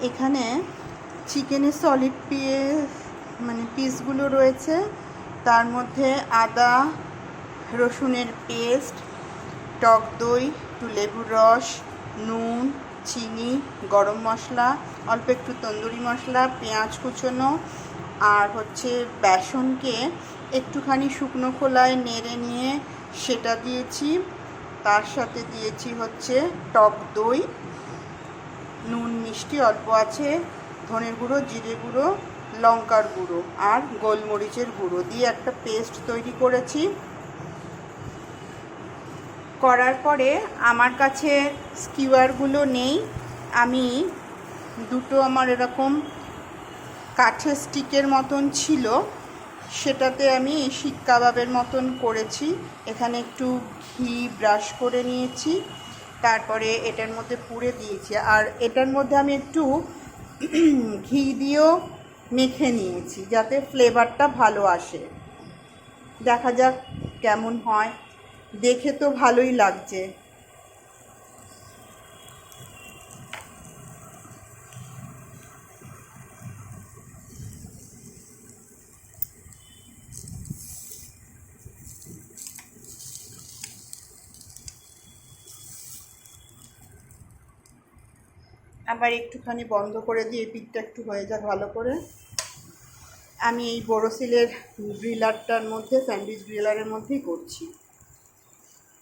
এখানে চিকেনের সলিড পিসগুলো রয়েছে, তার মধ্যে আদা রসুনের পেস্ট, টক দই, একটু লেবুর রস, নুন, চিনি, গরম মশলা, অল্প একটু তন্দুরি মশলা, পেঁয়াজ কুচোনো, আর হচ্ছে বেসনকে একটুখানি শুকনো খোলায় নেড়ে নিয়ে সেটা দিয়েছি। তার সাথে দিয়েছি হচ্ছে টক দই, নুন মিষ্টি অল্প আছে, ধনের গুঁড়ো, জিরে গুঁড়ো, লঙ্কার গুঁড়ো আর গোলমরিচের গুঁড়ো দিয়ে একটা পেস্ট তৈরি করেছি। করার পরে আমার কাছে স্কিওয়ারগুলো নেই, আমি দুটো আমার এরকম কাঠের স্টিকের মতন ছিল, সেটাতে আমি শিক কাবাবের মতন করেছি। এখানে একটু ঘি ব্রাশ করে নিয়েছি, তারপরে এটার মধ্যে পুরে দিয়েছি, আর এটার মধ্যে আমি একটু ঘি দিয়েও মেখে নিয়েছি যাতে ফ্লেভারটা ভালো আসে। দেখা যাক কেমন হয়, দেখে তো ভালোই লাগছে। আবার একটুখানি বন্ধ করে দিয়ে পিঠটা একটু হয়ে যাক ভালো করে। আমি এই বোরোসিলের গ্রিলারটার মধ্যে, স্যান্ডউইচ গ্রিলারের মধ্যেই করছি।